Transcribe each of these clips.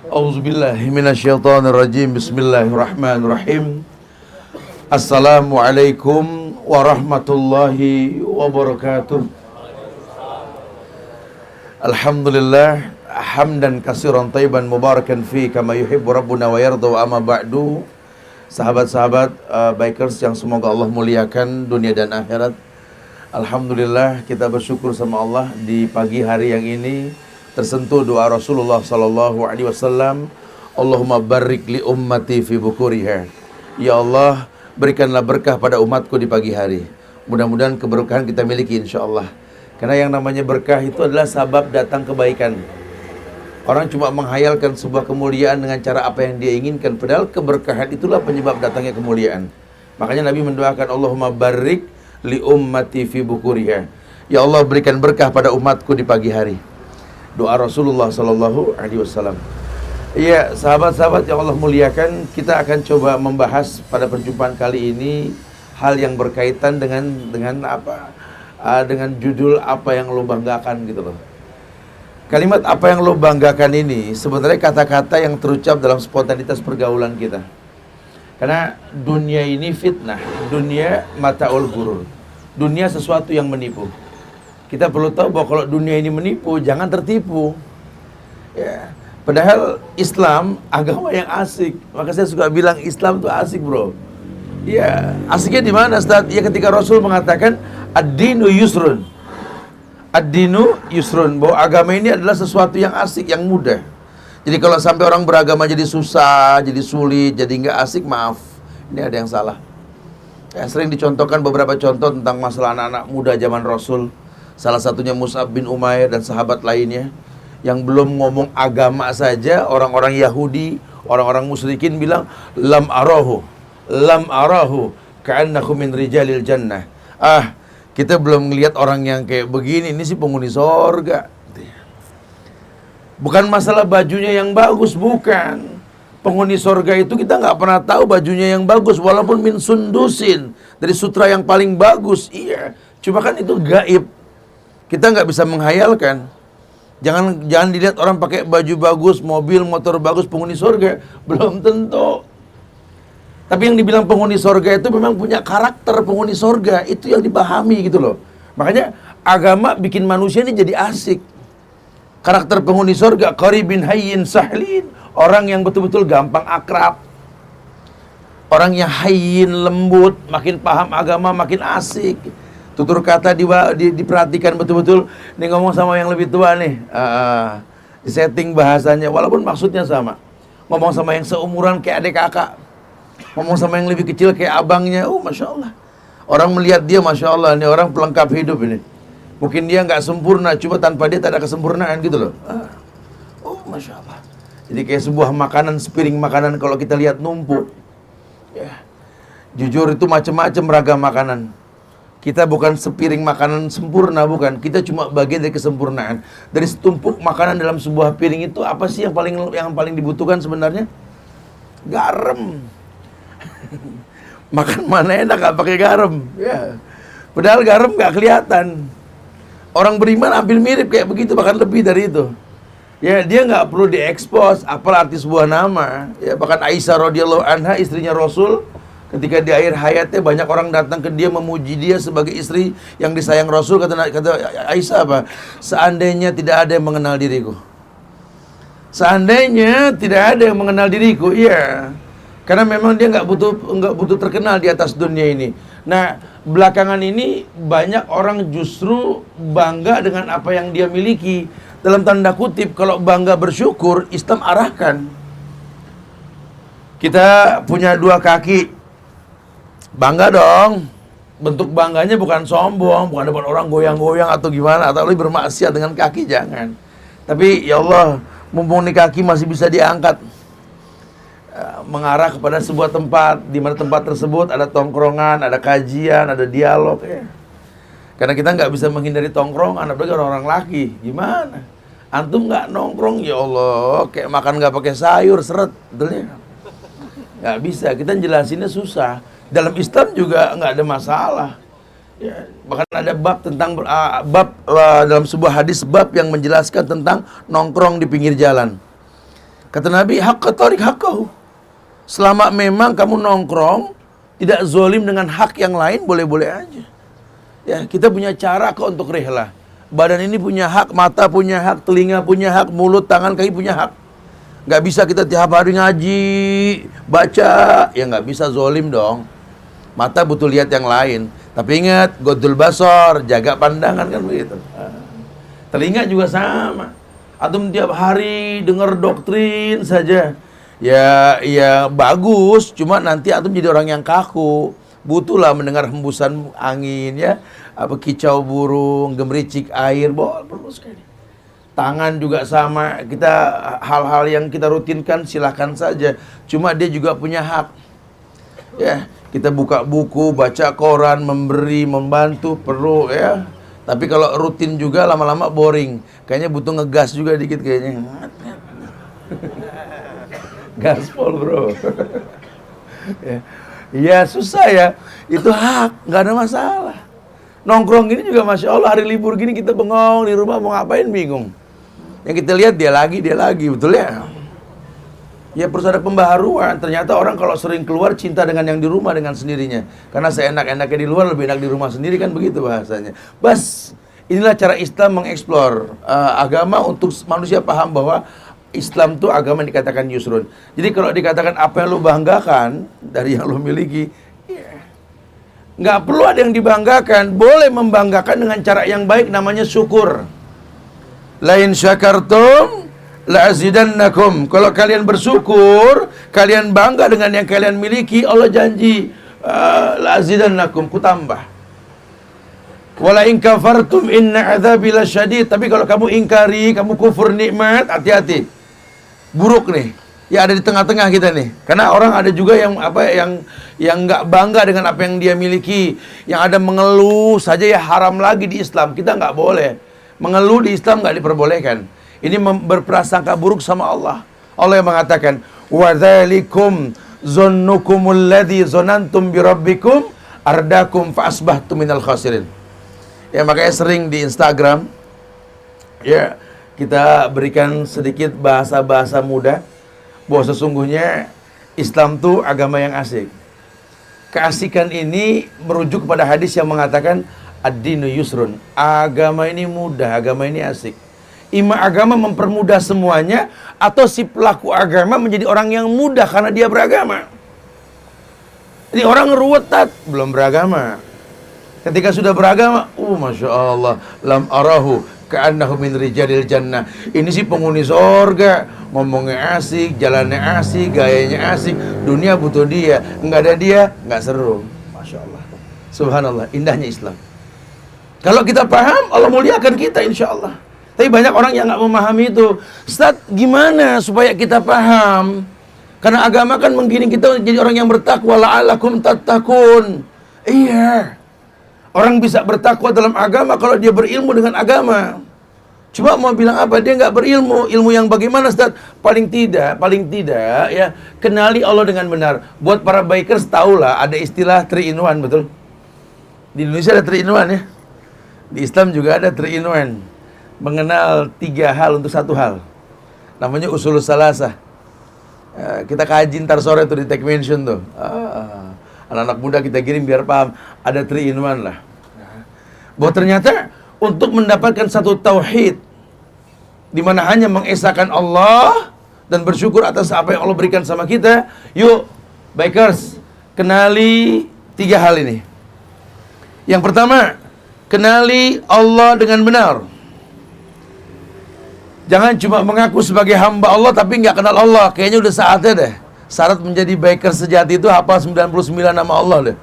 A'udzubillahi minasyaitonirrajim. Bismillahirrahmanirrahim. Assalamualaikum warahmatullahi wabarakatuh. Alhamdulillah hamdan katsiran thayyiban mubarakan fi kama yuhibbu rabbuna wa yarda wa amma ba'du. Sahabat-sahabat bikers yang semoga Allah muliakan dunia dan akhirat. Alhamdulillah kita bersyukur sama Allah di pagi hari yang ini tersentuh doa Rasulullah sallallahu alaihi wasallam, Allahumma barik li ummati fi bukuriha. Ya Allah, berikanlah berkah pada umatku di pagi hari. Mudah-mudahan keberkahan kita miliki insyaallah. Karena yang namanya berkah itu adalah sabab datang kebaikan. Orang cuma menghayalkan sebuah kemuliaan dengan cara apa yang dia inginkan, padahal keberkahan itulah penyebab datangnya kemuliaan. Makanya Nabi mendoakan, Allahumma barik li ummati fi bukuriha. Ya Allah, berikan berkah pada umatku di pagi hari. Doa Rasulullah sallallahu alaihi wasallam. Iya, sahabat-sahabat yang Allah muliakan, kita akan coba membahas pada perjumpaan kali ini hal yang berkaitan dengan apa? Dengan judul apa yang lo banggakan gitu loh. Kalimat apa yang lo banggakan ini sebenarnya kata-kata yang terucap dalam spontanitas pergaulan kita. Karena dunia ini fitnah, dunia mataul ghurur. Dunia sesuatu yang menipu. Kita perlu tahu bahwa kalau dunia ini menipu, jangan tertipu. Ya, padahal Islam agama yang asik. Maka saya suka bilang Islam itu asik, bro. Ya, asiknya di mana, Ustaz? Ya, ketika Rasul mengatakan ad-dinu yusrun. Ad-dinu yusrun, bahwa agama ini adalah sesuatu yang asik, yang mudah. Jadi kalau sampai orang beragama jadi susah, jadi sulit, jadi nggak asik, maaf, ini ada yang salah. Ya, sering dicontohkan beberapa contoh tentang masalah anak-anak muda zaman Rasul. Salah satunya Mus'ab bin Umair dan sahabat lainnya yang belum ngomong agama saja, orang-orang Yahudi, orang-orang musyrikin bilang lam arahu ka'annahu min rijalil jannah. Kita belum melihat orang yang kayak begini, ini sih penghuni sorga. Bukan masalah bajunya yang bagus, bukan. Penghuni sorga itu kita nggak pernah tahu bajunya yang bagus, walaupun min sundusin, dari sutra yang paling bagus. Iya, cuma kan itu gaib. Kita nggak bisa menghayalkan. Jangan dilihat orang pakai baju bagus, mobil, motor bagus, penghuni sorga. Belum tentu. Tapi yang dibilang penghuni sorga itu memang punya karakter penghuni sorga. Itu yang dipahami gitu loh. Makanya agama bikin manusia ini jadi asik. Karakter penghuni sorga, qaribin hayyin sahlin. Orang yang betul-betul gampang akrab. Orang yang hayyin, lembut, makin paham agama, makin asik. Tutur kata diperhatikan betul-betul. Nih ngomong sama yang lebih tua nih, disetting bahasanya, walaupun maksudnya sama. Ngomong sama yang seumuran kayak adik kakak, ngomong sama yang lebih kecil kayak abangnya. Masya Allah. Orang melihat dia, Masya Allah, ini orang pelengkap hidup ini. Mungkin dia nggak sempurna, cuma tanpa dia tak ada kesempurnaan gitu loh. Masya Allah. Jadi kayak sebuah makanan, sepiring makanan kalau kita lihat numpuk, ya, jujur itu macam-macam ragam makanan. Kita bukan sepiring makanan sempurna, bukan. Kita cuma bagian dari kesempurnaan. Dari setumpuk makanan dalam sebuah piring itu, apa sih yang paling dibutuhkan sebenarnya? Garam. Makan mana enak gak pakai garam? Ya. Padahal garam gak kelihatan. Orang beriman hampir mirip kayak begitu, bahkan lebih dari itu. Ya, dia nggak perlu diekspos apa arti sebuah nama. Ya, bahkan Aisyah radhiyallahu anha, istrinya Rasul, ketika di akhir hayatnya banyak orang datang ke dia memuji dia sebagai istri yang disayang Rasul. Kata Aisyah apa? Seandainya tidak ada yang mengenal diriku. Seandainya tidak ada yang mengenal diriku, iya. Karena memang dia nggak butuh terkenal di atas dunia ini. Nah, belakangan ini banyak orang justru bangga dengan apa yang dia miliki. Dalam tanda kutip, kalau bangga bersyukur, Islam arahkan. Kita punya dua kaki, bangga dong. Bentuk bangganya bukan sombong, bukan depan orang goyang-goyang atau gimana, atau lebih bermaksiat dengan kaki, jangan. Tapi ya Allah, mumpung nih kaki masih bisa diangkat, mengarah kepada sebuah tempat, di mana tempat tersebut ada tongkrongan, ada kajian, ada dialog, ya. Karena kita nggak bisa menghindari tongkrongan, apalagi orang-orang laki. Gimana? Antum nggak nongkrong, ya Allah, kayak makan nggak pakai sayur, seret, betulnya. Nggak bisa, kita jelasinnya susah. Dalam Islam juga nggak ada masalah. Ya, bahkan ada bab tentang dalam sebuah hadis bab yang menjelaskan tentang nongkrong di pinggir jalan. Kata Nabi, haqqa tarik haqqahu. Selama memang kamu nongkrong, tidak zolim dengan hak yang lain, boleh-boleh aja. Ya, kita punya cara kok untuk rihlah. Badan ini punya hak, mata punya hak, telinga punya hak, mulut, tangan, kaki punya hak. Nggak bisa kita tiap hari ngaji, baca, ya nggak bisa zolim dong. Mata butuh lihat yang lain. Tapi ingat, godul basor, jaga pandangan kan begitu. Telinga juga sama. Atau tiap hari dengar doktrin saja. Ya bagus, cuma nanti antum jadi orang yang kaku. Butuhlah mendengar hembusan angin ya, apa kicau burung, gemericik air, perlu sekali. Tangan juga sama, kita hal-hal yang kita rutinkan silahkan saja. Cuma dia juga punya hak. Ya, kita buka buku, baca koran, memberi, membantu perlu ya. Tapi kalau rutin juga lama-lama boring. Kayaknya butuh ngegas juga dikit kayaknya. Gaspol bro. Ya susah ya. Itu hak, nggak ada masalah. Nongkrong gini juga Masya Allah, hari libur gini kita bengong di rumah mau ngapain bingung. Yang kita lihat dia lagi, betul ya? Ya perlu ada pembaharuan. Ternyata orang kalau sering keluar cinta dengan yang di rumah dengan sendirinya. Karena seenak-enaknya di luar lebih enak di rumah sendiri kan begitu bahasanya. Bas, inilah cara Islam mengeksplor agama untuk manusia paham bahwa Islam itu agama yang dikatakan yusrun. Jadi kalau dikatakan apa yang lu banggakan dari yang lu miliki, nggak perlu ada yang dibanggakan. Boleh membanggakan dengan cara yang baik, namanya syukur. Lain syakartum la'azidannakum. Kalau kalian bersyukur, kalian bangga dengan yang kalian miliki, Allah janji la'azidannakum, ku tambah. Wala in kafartum inna adzabi lasyadid. Tapi kalau kamu ingkari, kamu kufur nikmat, hati-hati. Buruk nih. Ya ada di tengah-tengah kita nih. Karena orang ada juga yang nggak bangga dengan apa yang dia miliki, yang ada mengeluh saja ya haram lagi di Islam. Kita nggak boleh. Mengeluh di Islam nggak diperbolehkan. Ini berprasangka buruk sama Allah. Allah yang mengatakan, "Wa dzalikum zannukumul ladzi zanantum bi rabbikum ardakum fa asbahtum minal khasirin." Ya makanya sering di Instagram ya kita berikan sedikit bahasa-bahasa muda bahwa sesungguhnya Islam tuh agama yang asik. Keasikan ini merujuk kepada hadis yang mengatakan ad-dinu yusrun. Agama ini mudah, agama ini asik. Ima agama mempermudah semuanya, atau si pelaku agama menjadi orang yang mudah karena dia beragama. Ini orang ruwet belum beragama. Ketika sudah beragama, Masya Allah, lam arahu ka'annahu min rijalil jannah. Ini sih penghuni sorga, ngomongnya asik, jalannya asik, gayanya asik. Dunia butuh dia, nggak ada dia, nggak seru. Masya Allah, subhanallah, indahnya Islam. Kalau kita paham, Allah muliakan kita insya Allah. Tapi banyak orang yang nggak memahami itu. Ustaz, gimana supaya kita paham? Karena agama kan menggiring kita jadi orang yang bertakwa. La'alakum tattaqun. Iya. Orang bisa bertakwa dalam agama kalau dia berilmu dengan agama. Cuma mau bilang apa? Dia nggak berilmu. Ilmu yang bagaimana, Ustaz? Paling tidak ya, kenali Allah dengan benar. Buat para bikers tahulah ada istilah 3 in 1, betul? Di Indonesia ada 3 in 1 ya. Di Islam juga ada 3 in 1. Mengenal 3 hal untuk 1 hal. Namanya usulus salasah. Kita kaji ntar sore tuh di Tech Mansion tuh. Anak-anak muda kita kirim biar paham. Ada 3 in 1 lah. Bahwa ternyata untuk mendapatkan satu tauhid, di mana hanya mengesahkan Allah dan bersyukur atas apa yang Allah berikan sama kita. Yuk, bikers, kenali 3 hal ini. Yang pertama, kenali Allah dengan benar. Jangan cuma mengaku sebagai hamba Allah tapi nggak kenal Allah. Kayaknya udah saatnya deh. Syarat menjadi biker sejati itu hafal 99 nama Allah deh.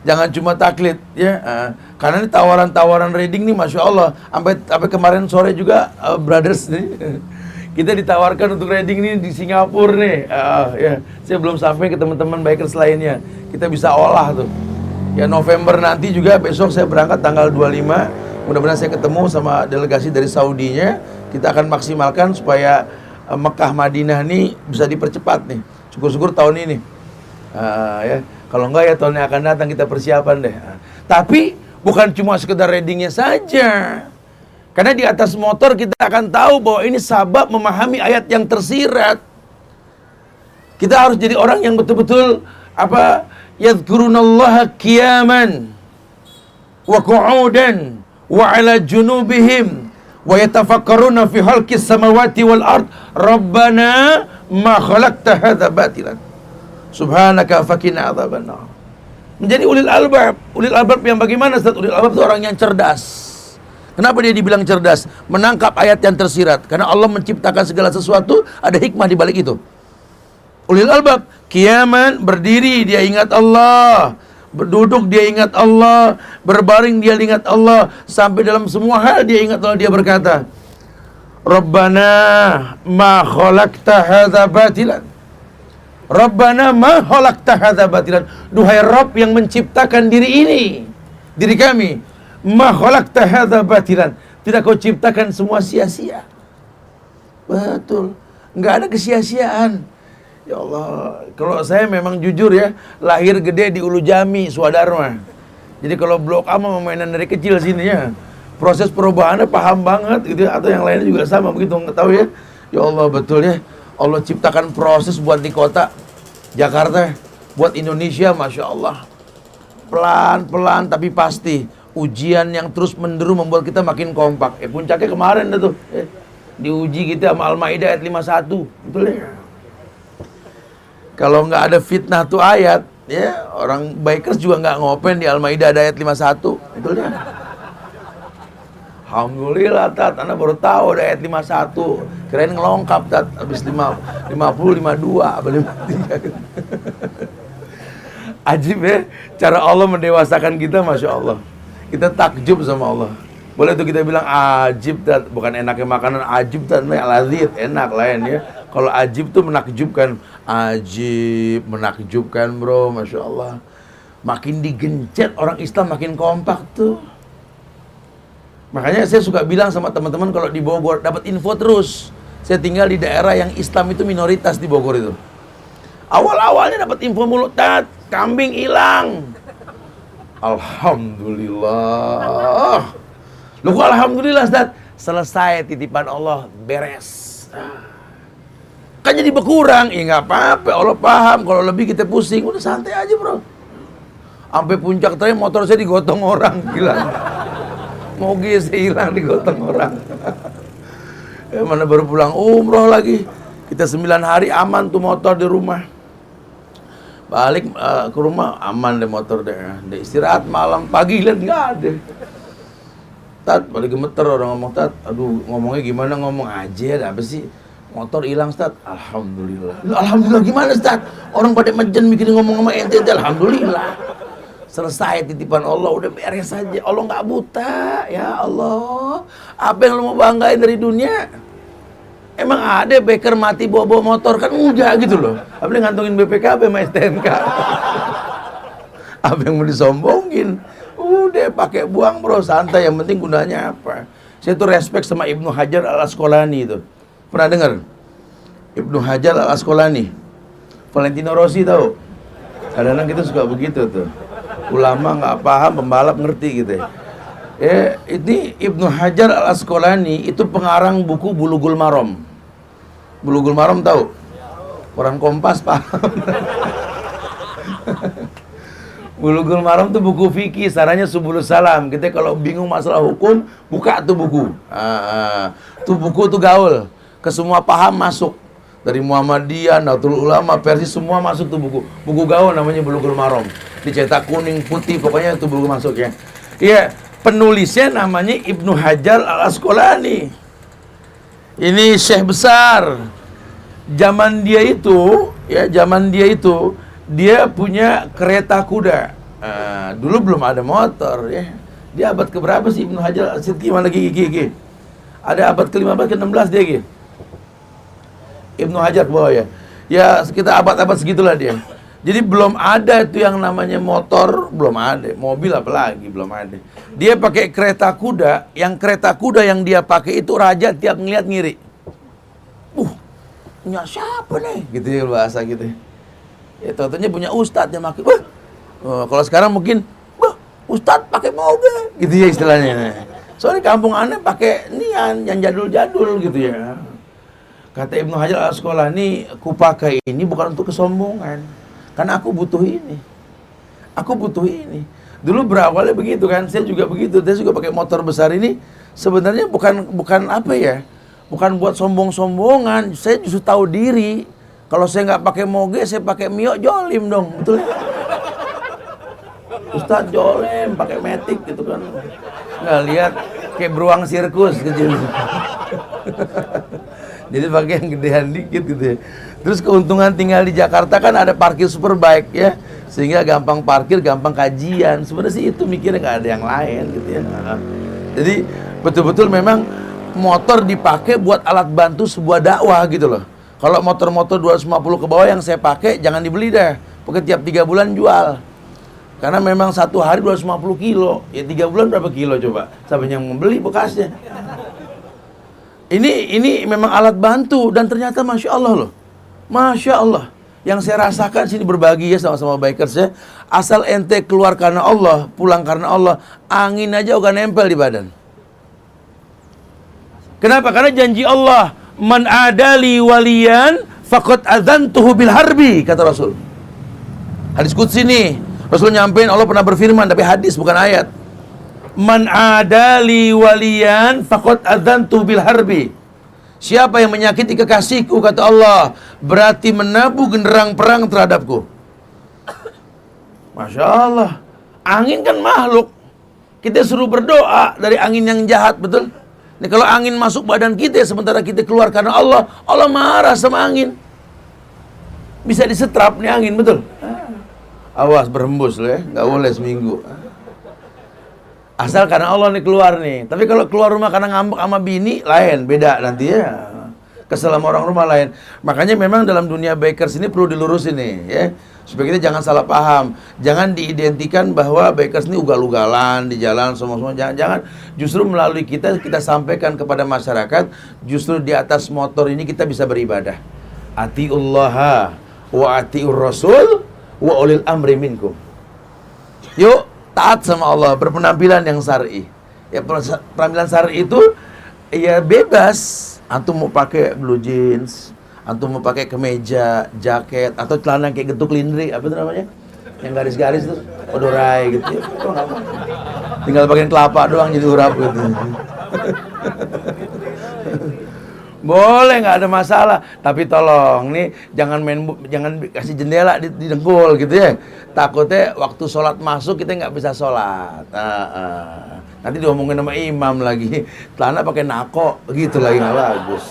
Jangan cuma taklid ya. Karena ini tawaran-tawaran reading nih Masya Allah. Sampai kemarin sore juga brothers nih. Kita ditawarkan untuk reading nih di Singapura nih. Ya, saya belum sampai ke teman-teman bikers lainnya. Kita bisa olah tuh. Ya November nanti juga besok saya berangkat tanggal 25. Mudah-mudahan saya ketemu sama delegasi dari Saudinya. Kita akan maksimalkan supaya Mekah Madinah ini bisa dipercepat nih. Syukur-syukur tahun ini. Ya, kalau enggak ya tahun yang akan datang kita persiapan deh. Tapi bukan cuma sekedar readingnya saja. Karena di atas motor kita akan tahu bahwa ini sabab memahami ayat yang tersirat. Kita harus jadi orang yang betul-betul yadhkurunallaha qiyaman wa qu'udan wa 'ala junubihim wa yatafakkaruna fi khalqis samawati wal ard rabbana ma khalaqta hadza batilan subhanaka faqina adzabannar. Menjadi ulil albab. Ulil albab yang bagaimana, Ustaz? Ulil albab itu orang yang cerdas. Kenapa dia dibilang cerdas? Menangkap ayat yang tersirat. Karena Allah menciptakan segala sesuatu, ada hikmah di balik itu. Ulil albab, qiyaman, berdiri dia ingat Allah, berduduk dia ingat Allah, berbaring dia ingat Allah, sampai dalam semua hal dia ingat Allah. Dia berkata, Rabbana ma khalaqta hadza batilan. Rabbana ma khalaqta hadza batilan. Duhai Rabb yang menciptakan diri ini, diri kami, ma khalaqta hadza batilan. Tidak kau ciptakan semua sia-sia. Betul, enggak ada kesia-siaan. Ya Allah, kalau saya memang jujur ya, lahir gede di Ulu Jami, Swadharma. Jadi kalau Blok A mah mainan dari kecil sini ya. Proses perubahannya paham banget gitu, atau yang lainnya juga sama begitu, nggak tahu ya. Ya Allah, betul ya. Allah ciptakan proses buat di kota Jakarta, buat Indonesia, Masya Allah. Pelan-pelan tapi pasti. Ujian yang terus menderu membuat kita makin kompak. Puncaknya kemarin tuh, diuji kita sama Al-Maidah ayat 51. Betul ya? Kalau nggak ada fitnah tuh ayat, ya orang bikers juga nggak ngopen di Al-Maidah ada ayat 51. Betul ya? Alhamdulillah, Tat, Anda baru tahu ada ayat 51. Kirain ngelongkap, Tat, habis 50, 52, apa 53. Ajib ya, cara Allah mendewasakan kita, Masya Allah. Kita takjub sama Allah. Boleh tuh kita bilang ajib, Tat. Bukan enaknya makanan ajib, Tat. Lazid, enak lain ya. Kalau ajib tuh menakjubkan. Ajib, menakjubkan bro, Masya Allah. Makin digencet orang Islam makin kompak tuh. Makanya saya suka bilang sama teman-teman kalau di Bogor dapat info terus. Saya tinggal di daerah yang Islam itu minoritas di Bogor itu. Awal-awalnya dapat info mulu, Tat, kambing hilang. Alhamdulillah. Loh kok alhamdulillah, Tat? Selesai titipan Allah, beres. Kan jadi berkurang. Ya nggak apa-apa, Allah paham. Kalau lebih kita pusing, udah santai aja bro. Sampai puncak terakhir motor saya digotong orang, gila. Moge saya hilang digotong orang. Mana baru pulang umroh lagi. Kita 9 hari aman tuh motor di rumah. Balik ke rumah aman deh motor deh. Dia istirahat malam, pagi lihat nggak ada. Tat, balik gemeter orang ngomong, Tat, aduh ngomongnya gimana, ngomong aja ada apa sih? Motor hilang, Tat. Alhamdulillah. Alhamdulillah gimana, Tat? Orang pada majen mikirin ngomong sama ente, alhamdulillah. Selesai titipan Allah, udah beres saja. Allah nggak buta, ya Allah. Apa yang lo mau banggain dari dunia? Emang ada beker mati bawa-bawa motor? Kan enggak gitu loh. Apalagi ngantongin BPKB sama STNK. Apa yang mau disombongin? Udah pakai buang bro, santai. Yang penting gunanya apa? Saya tuh respect sama Ibnu Hajar Al-Asqalani itu. Pernah dengar? Ibnu Hajar Al-Asqalani. Valentino Rossi tahu? Kadang-kadang kita suka begitu tuh. Ulama nggak paham, pembalap ngerti gitu ya. Ini Ibnu Hajar Al-Asqalani itu pengarang buku Bulughul Maram. Bulughul Maram tahu? Orang Kompas paham. Bulughul Maram tuh buku fikih, sarannya Subulus Salam. Kita kalau bingung masalah hukum, buka tuh buku. Tuh buku tuh gaul, ke semua paham masuk. Dari Muhammadiyah, Nahdlatul Ulama, Persis, semua masuk tuh buku. Buku gaul namanya Bulughul Maram. Dicetak kuning, putih, pokoknya itu buku masuk ya. Iya, penulisnya namanya Ibnu Hajar Al-Asqalani. Ini syekh besar. Zaman dia itu, dia punya kereta kuda. Dulu belum ada motor ya. Dia abad keberapa sih Ibnu Hajar? Gimana gigi? Ada abad ke-15 ke-16 dia gitu. Ibnu Hajar ke bawah ya. Ya sekitar abad-abad segitulah dia. Jadi belum ada itu yang namanya motor, belum ada. Mobil apalagi belum ada. Dia pakai kereta kuda, yang kereta kuda yang dia pakai itu raja tiap ngeliat ngiri. Punya siapa nih? Gitu ya bahasa gitu. Ya tentunya punya ustadz yang pakai. Kalau sekarang mungkin, ustadz pakai mobil. Gitu ya istilahnya. Soalnya kampung aneh pakai nian yang jadul-jadul gitu ya. Kata Ibnu Hajar Al-Asqalani, kupakai ini bukan untuk kesombongan, karena aku butuh ini. Aku butuh ini. Dulu berawalnya begitu kan, saya juga begitu. Saya juga pakai motor besar ini. Sebenarnya bukan apa ya, bukan buat sombong-sombongan. Saya justru tahu diri. Kalau saya nggak pakai moge, saya pakai Mio, jolim dong, betul? Ustadz jolim, pakai metik gitu kan. Nggak lihat kayak beruang sirkus kecil. Jadi pakai yang gedean dikit gitu ya. Terus keuntungan tinggal di Jakarta kan ada parkir superbike ya, sehingga gampang parkir, gampang kajian. Sebenarnya sih itu mikirnya nggak ada yang lain gitu ya. Jadi betul-betul memang motor dipakai buat alat bantu sebuah dakwah gitu loh. Kalau motor-motor 250 ke bawah yang saya pakai jangan dibeli dah. Pokoknya tiap 3 bulan jual. Karena memang satu hari 250 kilo. Ya 3 bulan berapa kilo coba? Sampai yang membeli bekasnya. Ini memang alat bantu dan ternyata Masya Allah loh. Masya Allah. Yang saya rasakan sini berbagi ya sama-sama bikers ya. Asal ente keluar karena Allah, pulang karena Allah, angin aja udah nempel di badan. Kenapa? Karena janji Allah, man adali waliyan faqad adzantuhu bil harbi, kata Rasul. Hadis qudsi nih. Rasul nyampein Allah pernah berfirman, tapi hadis bukan ayat. Man adali waliyan faqad adzantuhu bil harbi. Siapa yang menyakiti kekasihku, kata Allah, berarti menabuh genderang perang terhadapku. Masya Allah. Angin kan makhluk. Kita suruh berdoa dari angin yang jahat, betul? Nih, kalau angin masuk badan kita, sementara kita keluar karena Allah, Allah marah sama angin. Bisa disetrap nih angin, betul? Awas berhembus loh ya, nggak boleh seminggu. Asal karena Allah nih keluar nih. Tapi kalau keluar rumah karena ngambek sama bini, lain, beda nanti ya. Kesel sama orang rumah lain. Makanya memang dalam dunia bikers ini perlu dilurusin nih ya. Supaya kita jangan salah paham. Jangan diidentikan bahwa bikers ini ugal-ugalan di jalan semua-semua. Jangan. Justru melalui kita sampaikan kepada masyarakat, justru di atas motor ini kita bisa beribadah. Atiullaha wa atiur rasul wa ulil amri minkum. Yuk taat sama Allah, berpenampilan yang syar'i. Ya, penampilan syar'i itu ya bebas. Antum mau pakai blue jeans, antum mau pakai kemeja, jaket, atau celana kayak getuk lindri, apa itu namanya? Yang garis-garis tuh, odorai gitu. Tinggal pakai kelapa doang jadi urap gitu. Boleh, nggak ada masalah. Tapi tolong nih jangan kasih jendela di dengkul gitu ya. Takutnya waktu sholat masuk kita nggak bisa sholat. Nanti diomongin sama imam lagi. Celana pakai nako gitu lagi, nggak bagus.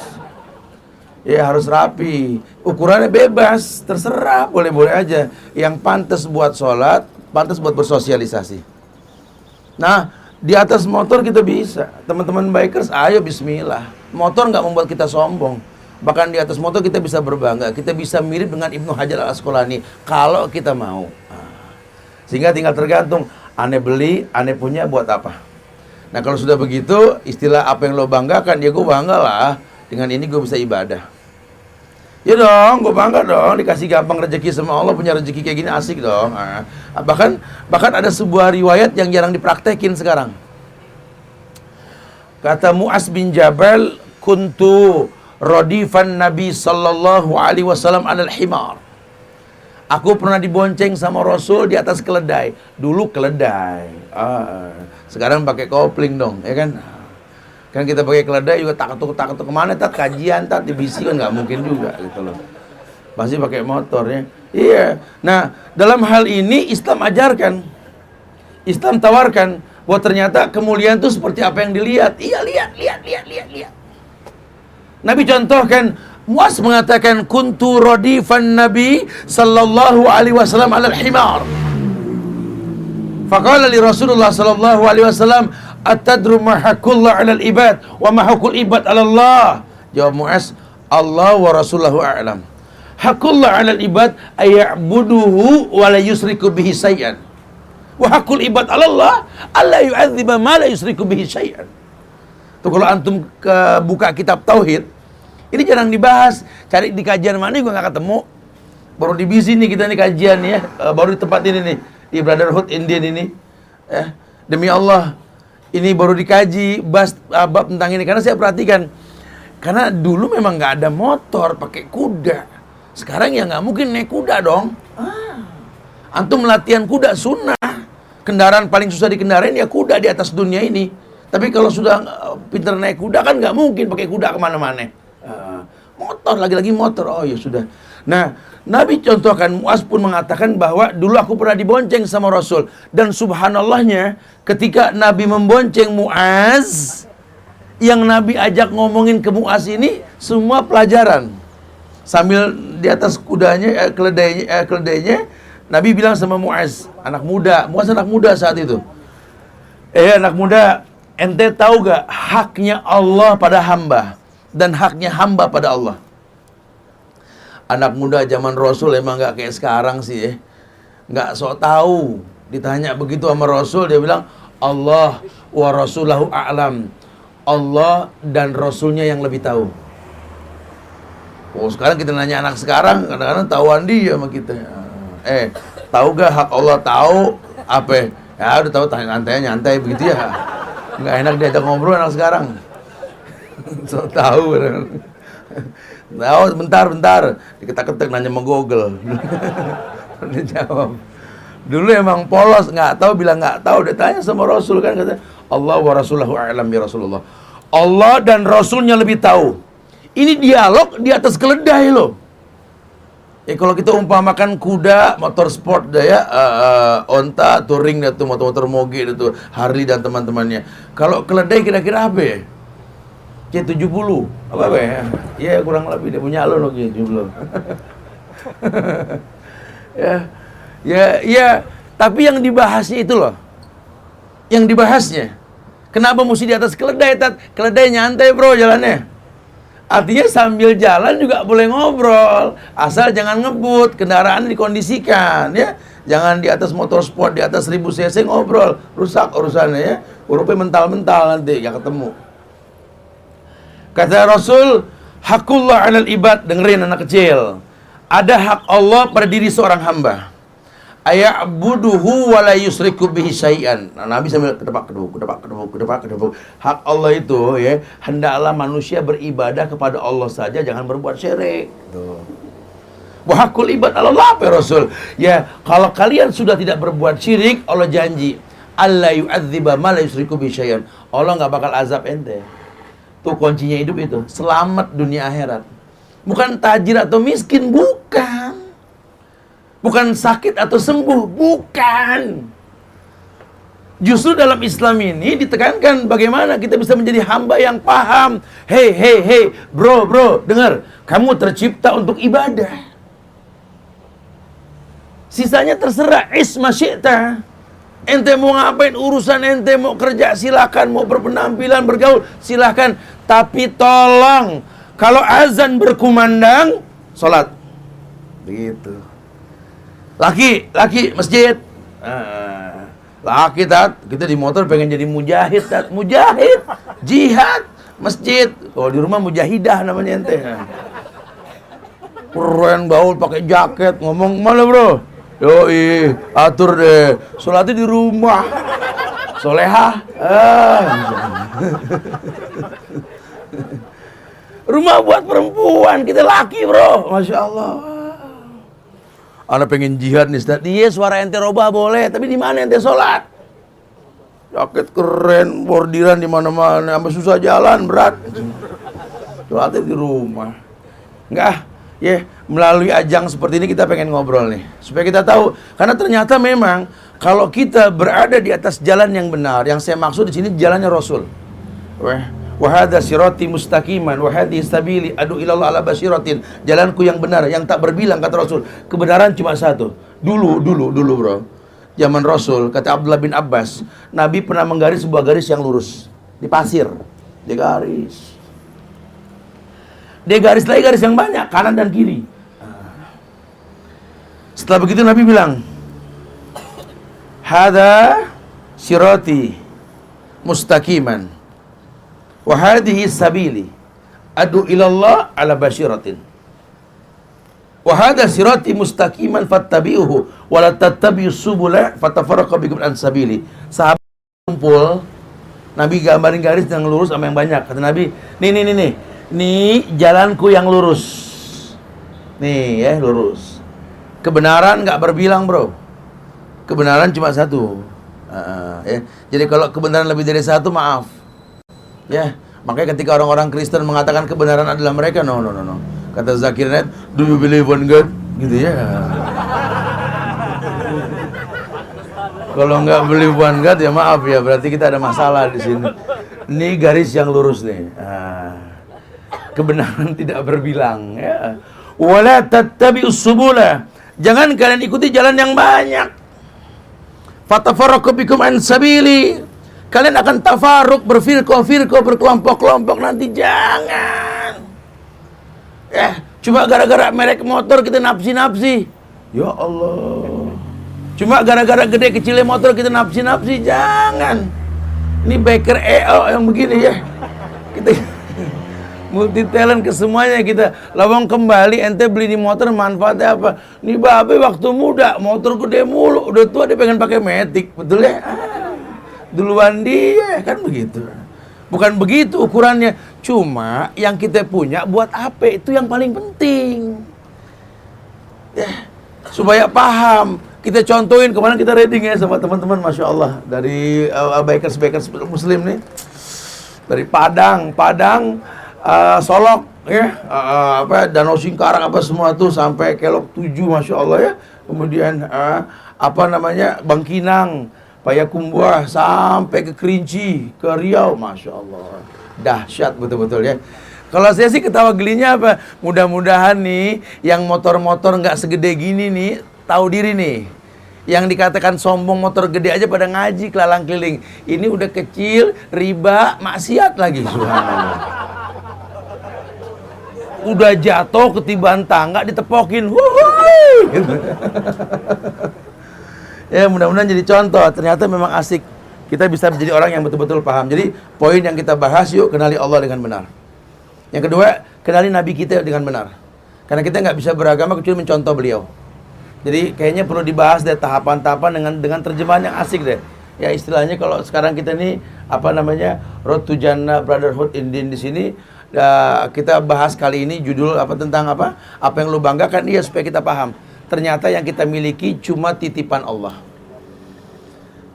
Ya harus rapi. Ukurannya bebas, terserah, boleh-boleh aja. Yang pantas buat sholat, pantas buat bersosialisasi. Nah, di atas motor kita bisa. Teman-teman bikers, ayo bismillah. Motor nggak membuat kita sombong. Bahkan di atas motor kita bisa berbangga. Kita bisa mirip dengan Ibnu Hajar Al-Asqalani kalau kita mau. Sehingga tinggal tergantung, aneh beli, aneh punya buat apa. Nah kalau sudah begitu, istilah apa yang lo banggakan, ya gue bangga lah. Dengan ini gue bisa ibadah. Ya dong, gue bangga dong. Dikasih gampang rezeki sama Allah, punya rezeki kayak gini asik dong. Bahkan ada sebuah riwayat yang jarang dipraktekin sekarang. Kata Mu'az bin Jabal, kuntu radifan Nabi sallallahu alaihi wasallam alal himar. Aku pernah dibonceng sama Rasul di atas keledai. Dulu keledai. Sekarang pakai kopling dong, ya kan? Kan kita pakai keledai juga takut kemana? Kajian, dibisi kan nggak mungkin juga gitu loh. Pasti pakai motor ya. Iya. Nah, dalam hal ini Islam ajarkan, Islam tawarkan bahwa ternyata kemuliaan itu seperti apa yang dilihat. Iya, lihat. Nabi contohkan, Mu'az mengatakan, kuntu radifan Nabi sallallahu alaihi wasallam alal himar. Faqala li Rasulullah sallallahu alaihi wasallam, atadru ma haqqullah 'alal ibad wa ma haqqul ibad 'ala Allah? Jawab Mu'az, Allah wa Rasulullah a'lam. Haqqullah 'alal ibad ay'buduhu wa la yusriku bihi syai'an. Wa haqqul ibad 'ala Allah alla yu'adziba ma la yusriku bihi syai'an. Tuh kalau antum buka kitab tauhid, ini jarang dibahas. Cari di kajian mana juga nggak ketemu. Baru di BIS nih kita nih kajian ya, baru di tempat ini nih, di Brotherhood Indian ini. Demi Allah, Ini baru dikaji bab tentang ini, karena saya perhatikan, karena dulu memang nggak ada motor, pakai kuda. Sekarang ya nggak mungkin naik kuda dong. Antum latihan kuda sunnah. Kendaraan paling susah dikendarain ya kuda di atas dunia ini. Tapi kalau sudah pintar naik kuda kan nggak mungkin pakai kuda kemana-mana. Motor, lagi-lagi motor. Oh ya sudah. Nah, Nabi contohkan, Muaz pun mengatakan bahwa dulu aku pernah dibonceng sama Rasul. Dan subhanallahnya, ketika Nabi membonceng Muaz, yang Nabi ajak ngomongin ke Muaz ini semua pelajaran. Sambil di atas kudanya, keledainya, Nabi bilang sama Muaz, anak muda, Muaz anak muda saat itu. Anak muda, ente tahu gak haknya Allah pada hamba dan haknya hamba pada Allah? Anak muda zaman Rasul emang gak kayak sekarang sih ya. Gak sok tahu. Ditanya begitu sama Rasul, dia bilang, Allah wa rasulahu a'lam. Allah dan Rasulnya yang lebih tahu. Oh, sekarang kita nanya anak sekarang, kadang-kadang tahuan dia sama kita. Tahu gak hak Allah? Tahu apa? Ya udah tahu, nyantai begitu ya. Nggak enak diajak ngobrol anak sekarang. So tahu. Tahu bentar. Diketak-ketak nanya sama Google. Dia jawab. Dulu emang polos, nggak tahu, bilang nggak tahu. Dia tanya sama Rasul kan, kata Allah wa rasulahu a'lam ya Rasulullah. Allah dan Rasulnya lebih tahu. Ini dialog di atas keledai loh. Kalau kita umpamakan kuda, motor sport dah ya, onta, touring dah tuh, motor-motor moge dah tuh, Harley dan teman-temannya. Kalau keledai kira-kira apa ya? C70 apa ya? Ya kurang lebih dia punya lo C70. ya, tapi yang dibahasnya itu loh. Yang dibahasnya. Kenapa mesti di atas keledai, Tat? Keledai nyantai, bro, jalannya. Artinya sambil jalan juga boleh ngobrol, asal jangan ngebut, kendaraan dikondisikan ya. Jangan di atas motor sport, di atas 1000 cc ngobrol, rusak urusannya ya. Hurufnya mental-mental nanti gak ketemu. Kata Rasul, hakullah 'alal ibad, dengerin anak kecil. Ada hak Allah pada diri seorang hamba. Aya'buduhu wa la yusriku bihi syai'an. Nah, Nabi sambil kedepak. Hak Allah itu ya, hendaklah manusia beribadah kepada Allah saja, jangan berbuat syirik. Wa hakul ibad Allah ya Rasul. Ya, kalau kalian sudah tidak berbuat syirik, Allah janji, alla yu'adziba ma la yusriku bihi syai'an. Allah enggak bakal azab ente. Tuh kuncinya hidup itu, selamat dunia akhirat. Bukan tajir atau miskin, bukan. Bukan sakit atau sembuh, bukan. Justru dalam Islam ini ditekankan bagaimana kita bisa menjadi hamba yang paham. Hey, bro, dengar. Kamu tercipta untuk ibadah. Sisanya terserah, isma syi'ta. Ente mau ngapain, urusan ente, mau kerja silakan, mau berpenampilan, bergaul silakan. Tapi tolong, kalau azan berkumandang, sholat. Begitu. Laki, masjid. Laki, Tat, kita di motor pengen jadi mujahid, Tat. Mujahid, jihad, masjid. Kalau di rumah mujahidah namanya ente. Keren, baul, pakai jaket, ngomong mana bro? Yoi, atur deh. Sholatnya di rumah. Solehah. Rumah buat perempuan, kita laki bro. Masya Allah. Anak pengen jihad nih, Ustaz. Iya, suara ente robah boleh, tapi di mana ente sholat? Jaket keren, bordiran di mana-mana, sampai susah jalan, berat. Sholatnya di rumah. Enggak, ya, melalui ajang seperti ini kita pengen ngobrol nih, supaya kita tahu, karena ternyata memang kalau kita berada di atas jalan yang benar, yang saya maksud di sini jalannya Rasul. Wa hadza sirati mustaqiman wa hadhihi sabili adu ila Allah ala basiratin. Jalanku yang benar, yang tak berbilang, kata Rasul. Kebenaran cuma satu. Dulu bro. Zaman Rasul, kata Abdullah bin Abbas, Nabi pernah menggaris sebuah garis yang lurus di pasir. Dia garis lagi garis yang banyak, kanan dan kiri. Setelah begitu Nabi bilang, hadza sirati mustaqiman wa hadhihi sabili adu ilallah ala basyiratin wa hadha sirati mustaqiman fattabi'uhu wa la tattabi'us subula fatafarraqa bikum an sabili. Sahabat kumpul Nabi gambarin garis yang lurus sama yang banyak. Kata Nabi, nih. Nih jalanku yang lurus. Nih ya, lurus. Kebenaran nggak berbilang, bro. Kebenaran cuma satu. Ya. Jadi kalau kebenaran lebih dari satu, maaf. Ya, makanya ketika orang-orang Kristen mengatakan kebenaran adalah mereka, no. Kata Zakir Naik, do you believe on God? Gitu ya. Kalau nggak believe on God, ya maaf ya, berarti kita ada masalah di sini. Ini garis yang lurus nih. Kebenaran tidak berbilang. Ya. Wala tattabi'us subula. Jangan kalian ikuti jalan yang banyak. Fatafarraqu bikum an sabili. Kalian akan tafarruq, berfirqah-firqah, berkelompok-kelompok, nanti jangan. Cuma gara-gara merek motor kita nafsi-nafsi. Ya Allah. Cuma gara-gara gede kecilnya motor kita nafsi-nafsi, jangan. Ini biker EO yang begini ya. Kita multi talent ke semuanya kita. Lawang kembali ente beli di motor manfaatnya apa? Nih babe waktu muda motor gede mulu, udah tua dia pengen pakai Matic, betul ya? Duluan dia, kan begitu. Bukan begitu ukurannya. Cuma yang kita punya buat apa, itu yang paling penting. Ya, supaya paham. Kita contohin, kemarin kita reading ya sama teman-teman, Masya Allah. Dari bikers muslim nih. Dari Padang, Solok, ya, Danau Singkarak, apa semua tuh, sampai Kelok 7, Masya Allah ya. Kemudian, Bangkinang, Payakumbuh, sampai ke Kerinci, ke Riau, Masya Allah. Dahsyat betul-betul ya. Kalau saya sih ketawa gelinya apa? Mudah-mudahan nih, yang motor-motor nggak segede gini nih, tahu diri nih. Yang dikatakan sombong motor gede aja pada ngaji kelalang keliling. Ini udah kecil, riba, maksiat lagi. Subhanallah. Udah jatuh ketiban tangga ditepokin. Gitu. Ya mudah-mudahan jadi contoh. Ternyata memang asik. Kita bisa menjadi orang yang betul-betul paham. Jadi poin yang kita bahas, yuk kenali Allah dengan benar. Yang kedua, kenali Nabi kita dengan benar. Karena kita nggak bisa beragama kecuali mencontoh beliau. Jadi kayaknya perlu dibahas deh tahapan-tahapan dengan terjemahan yang asik deh. Ya istilahnya kalau sekarang kita nih Road to Jannah Brotherhood in Din di sini kita bahas kali ini judul tentang apa yang lu banggakan, iya, supaya kita paham. Ternyata yang kita miliki cuma titipan Allah.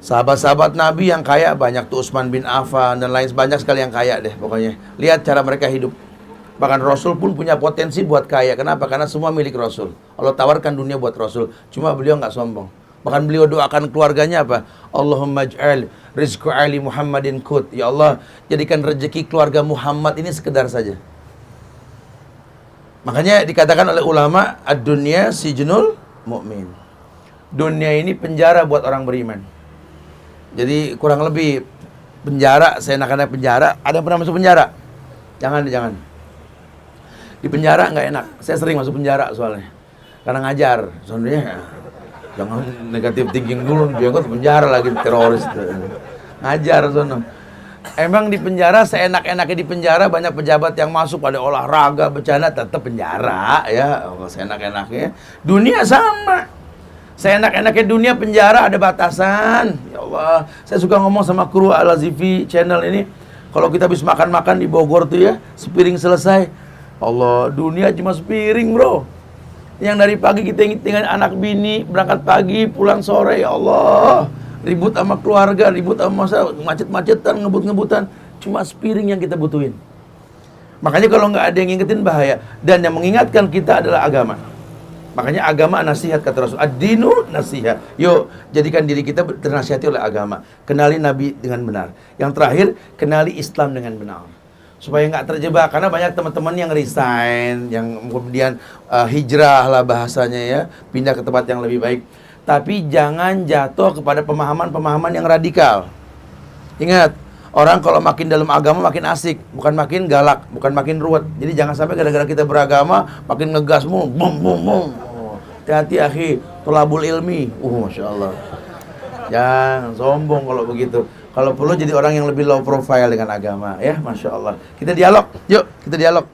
Sahabat-sahabat Nabi yang kaya banyak tuh, Utsman bin Affan dan lain, banyak sekali yang kaya deh pokoknya. Lihat cara mereka hidup. Bahkan Rasul pun punya potensi buat kaya. Kenapa? Karena semua milik Rasul. Allah tawarkan dunia buat Rasul. Cuma beliau nggak sombong. Bahkan beliau doakan keluarganya apa? Allahumma ij'al rizqu ali Muhammadin qut. Ya Allah, jadikan rezeki keluarga Muhammad ini sekedar saja. Makanya dikatakan oleh ulama, ad-dunya sijnul mu'min. Dunia ini penjara buat orang beriman. Jadi kurang lebih penjara, seenak-enak penjara. Ada yang pernah masuk penjara? Jangan. Di penjara nggak enak. Saya sering masuk penjara soalnya. Karena ngajar. Soalnya jangan negatif thinking dulu, biar ke penjara lagi teroris. Ngajar soalnya. Emang di penjara seenak-enaknya di penjara, banyak pejabat yang masuk pada olahraga, bercanda, tetap penjara ya. Seenak-enaknya. Dunia sama. Seenak-enaknya dunia, penjara ada batasan. Ya Allah, saya suka ngomong sama kru Al-Azifi channel ini. Kalau kita habis makan-makan di Bogor tuh ya, sepiring selesai. Allah, dunia cuma sepiring, bro. Yang dari pagi kita tinggal anak bini, berangkat pagi, pulang sore, ya Allah. Ribut sama keluarga, ribut sama masa, macet-macetan, ngebut-ngebutan. Cuma sepiring yang kita butuhin. Makanya kalau nggak ada yang ngingetin, bahaya. Dan yang mengingatkan kita adalah agama. Makanya agama nasihat, kata Rasul. Ad-dinu nasihat. Yuk, jadikan diri kita ternasihati oleh agama. Kenali Nabi dengan benar. Yang terakhir, kenali Islam dengan benar. Supaya nggak terjebak. Karena banyak teman-teman yang resign, yang kemudian hijrah lah bahasanya ya. Pindah ke tempat yang lebih baik. Tapi jangan jatuh kepada pemahaman-pemahaman yang radikal. Ingat, orang kalau makin dalam agama makin asik, bukan makin galak, bukan makin ruwet. Jadi jangan sampai gara-gara kita beragama makin ngegas mulu, bum. Hati-hati akhi, tolabul ilmi. Masya Allah. Jangan sombong kalau begitu. Kalau perlu jadi orang yang lebih low profile dengan agama, ya, Masya Allah. Kita dialog, yuk, kita dialog.